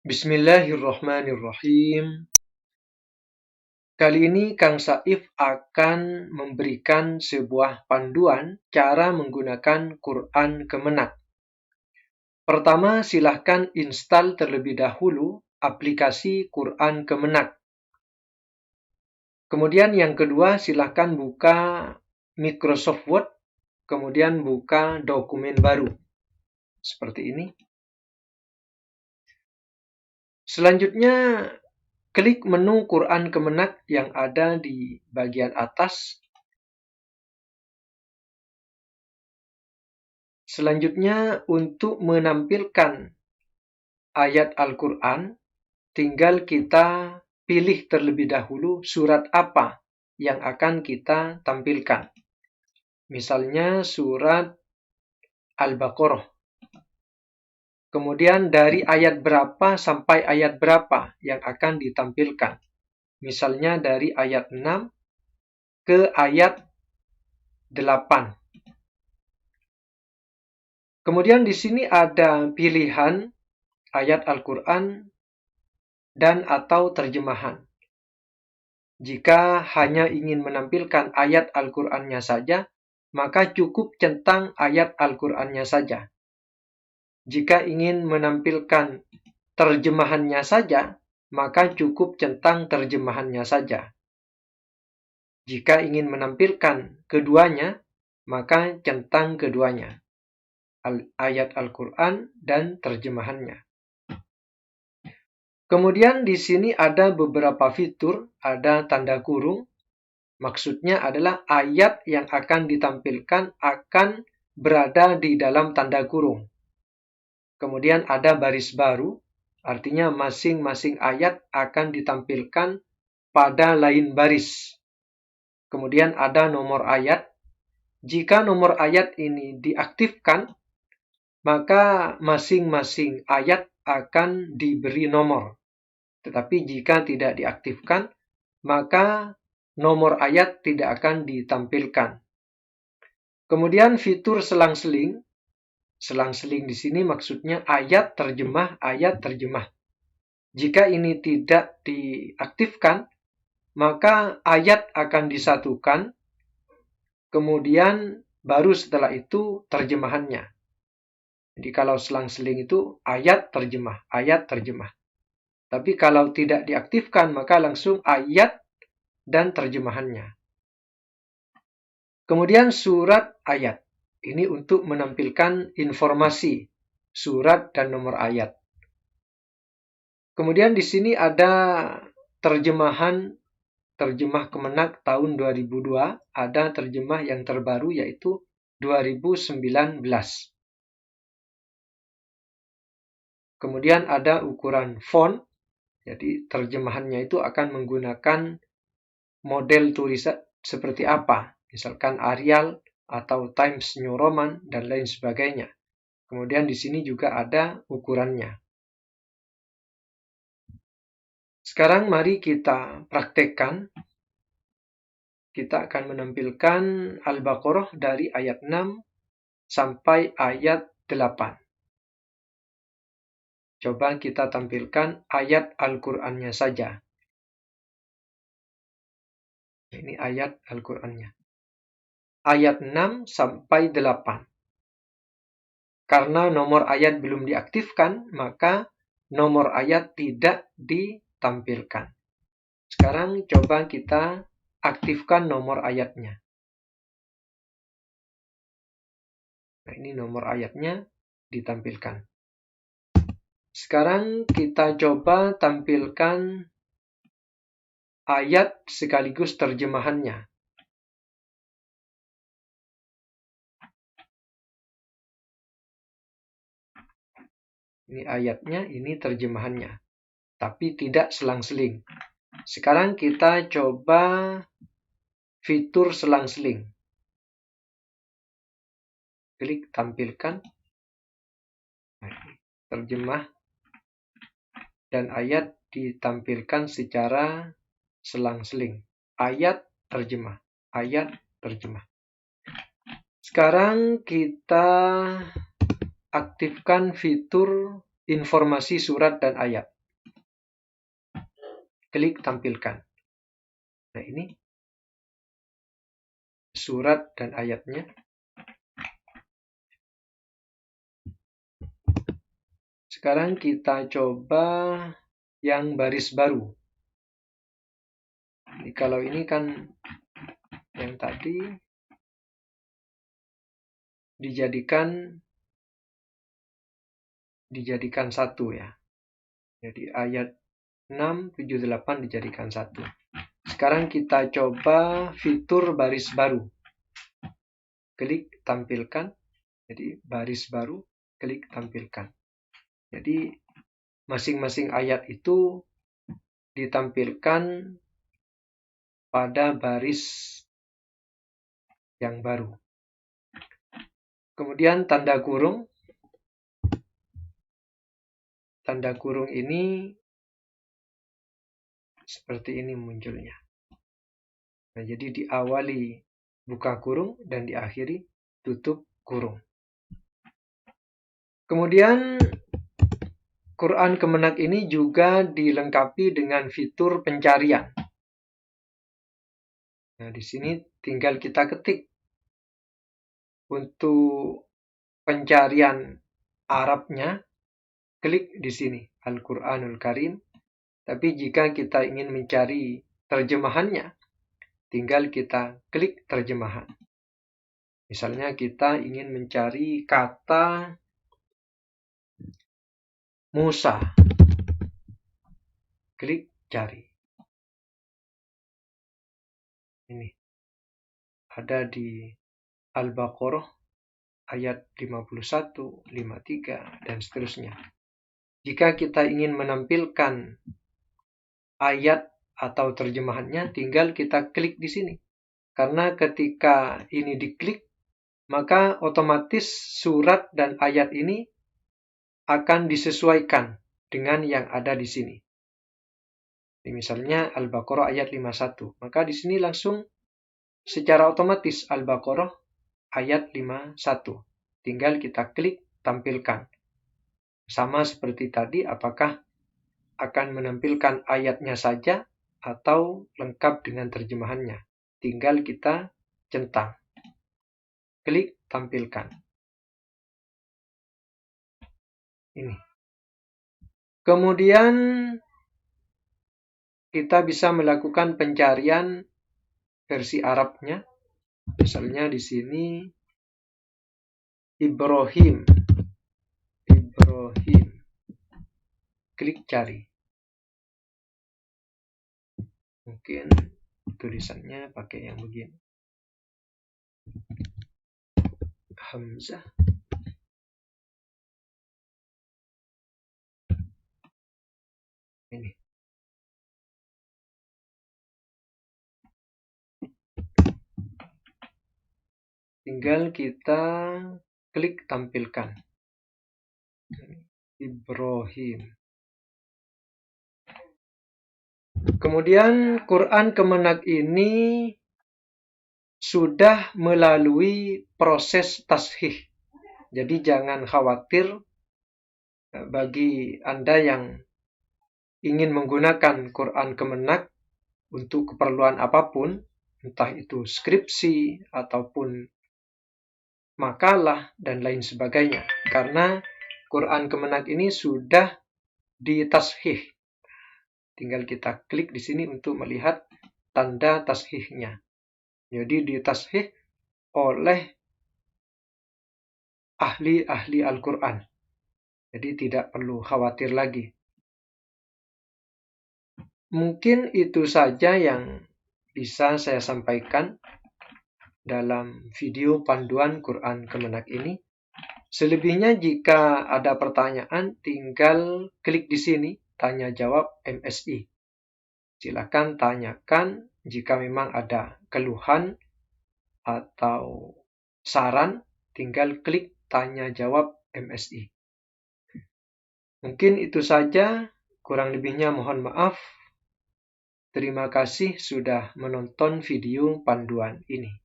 Bismillahirrahmanirrahim. Kali ini Kang Saif akan memberikan sebuah panduan cara menggunakan Quran Kemenak. Pertama, silahkan install terlebih dahulu aplikasi Quran Kemenak. Kemudian yang kedua, silahkan buka Microsoft Word, kemudian buka dokumen baru. Seperti ini. Selanjutnya, klik menu Quran Kemenak yang ada di bagian atas. Selanjutnya, untuk menampilkan ayat Al-Quran, tinggal kita pilih terlebih dahulu surat apa yang akan kita tampilkan. Misalnya surat Al-Baqarah. Kemudian dari ayat berapa sampai ayat berapa yang akan ditampilkan. Misalnya dari ayat 6 ke ayat 8. Kemudian di sini ada pilihan ayat Al-Quran dan atau terjemahan. Jika hanya ingin menampilkan ayat Al-Qurannya saja, maka cukup centang ayat Al-Qurannya saja. Jika ingin menampilkan terjemahannya saja, maka cukup centang terjemahannya saja. Jika ingin menampilkan keduanya, maka centang keduanya. Ayat Al-Quran dan terjemahannya. Kemudian di sini ada beberapa fitur, ada tanda kurung. Maksudnya adalah ayat yang akan ditampilkan akan berada di dalam tanda kurung. Kemudian ada baris baru, artinya masing-masing ayat akan ditampilkan pada lain baris. Kemudian ada nomor ayat. Jika nomor ayat ini diaktifkan, maka masing-masing ayat akan diberi nomor. Tetapi jika tidak diaktifkan, maka nomor ayat tidak akan ditampilkan. Kemudian fitur selang-seling. Selang-seling di sini maksudnya ayat terjemah, ayat terjemah. Jika ini tidak diaktifkan, maka ayat akan disatukan, kemudian baru setelah itu terjemahannya. Jadi kalau selang-seling itu ayat terjemah, ayat terjemah. Tapi kalau tidak diaktifkan, maka langsung ayat dan terjemahannya. Kemudian surat ayat. Ini untuk menampilkan informasi surat dan nomor ayat. Kemudian di sini ada terjemah Kemenak tahun 2002, ada terjemah yang terbaru yaitu 2019. Kemudian ada ukuran font, jadi terjemahannya itu akan menggunakan model tulisan seperti apa, misalkan Arial atau Times New Roman dan lain sebagainya. Kemudian di sini juga ada ukurannya. Sekarang mari kita praktekkan. Kita akan menampilkan Al-Baqarah dari ayat 6 sampai ayat 8. Coba kita tampilkan ayat Al-Qur'annya saja. Ini ayat Al-Qur'annya. Ayat 6 sampai 8. Karena nomor ayat belum diaktifkan, maka nomor ayat tidak ditampilkan. Sekarang coba kita aktifkan nomor ayatnya. Nah, ini nomor ayatnya ditampilkan. Sekarang kita coba tampilkan ayat sekaligus terjemahannya. Ini ayatnya, ini terjemahannya. Tapi tidak selang-seling. Sekarang kita coba fitur selang-seling. Klik tampilkan. Terjemah dan ayat ditampilkan secara selang-seling. Ayat terjemah, ayat terjemah. Sekarang kita aktifkan fitur informasi surat dan ayat. klik tampilkan. Nah, ini surat dan ayatnya. Sekarang kita coba yang baris baru. Jadi, kalau ini kan yang tadi dijadikan satu ya. Jadi ayat 6, 7, 8 dijadikan satu. Sekarang kita coba fitur baris baru. Klik tampilkan. Jadi baris baru, klik tampilkan. Jadi masing-masing ayat itu ditampilkan pada baris yang baru. Kemudian tanda kurung. Tanda kurung ini seperti ini munculnya. Nah, jadi diawali buka kurung dan diakhiri tutup kurung. Kemudian Quran Kemenak ini juga dilengkapi dengan fitur pencarian. Nah, di sini tinggal kita ketik. Untuk pencarian Arabnya, klik di sini, Al-Quranul Karim. Tapi jika kita ingin mencari terjemahannya, tinggal kita klik terjemahan. Misalnya kita ingin mencari kata Musa. Klik cari. Ini ada di Al-Baqarah ayat 51, 53, dan seterusnya. Jika kita ingin menampilkan ayat atau terjemahannya, tinggal kita klik di sini. Karena ketika ini diklik, maka otomatis surat dan ayat ini akan disesuaikan dengan yang ada di sini. Misalnya Al-Baqarah ayat 51, maka di sini langsung secara otomatis Al-Baqarah ayat 51. Tinggal kita klik tampilkan. Sama seperti tadi, apakah akan menampilkan ayatnya saja atau lengkap dengan terjemahannya. Tinggal kita centang. Klik tampilkan. Ini. Kemudian kita bisa melakukan pencarian versi Arabnya. Misalnya di sini Ibrahim. Klik cari. Mungkin tulisannya pakai yang begini. Hamzah. Ini. Tinggal kita klik tampilkan. Ibrahim. Kemudian Quran Kemenak ini sudah melalui proses tashih. Jadi jangan khawatir bagi Anda yang ingin menggunakan Quran Kemenak untuk keperluan apapun, entah itu skripsi ataupun makalah dan lain sebagainya. Karena Quran Kemenak ini sudah ditashih. Tinggal kita klik di sini untuk melihat tanda tashihnya. Jadi ditashih oleh ahli-ahli Al-Quran. Jadi tidak perlu khawatir lagi. Mungkin itu saja yang bisa saya sampaikan dalam video panduan Quran Kemenak ini. Selebihnya jika ada pertanyaan, tinggal klik di sini, tanya jawab MSI. Silakan tanyakan jika memang ada keluhan atau saran, tinggal klik tanya jawab MSI. Mungkin itu saja, kurang lebihnya mohon maaf. Terima kasih sudah menonton video panduan ini.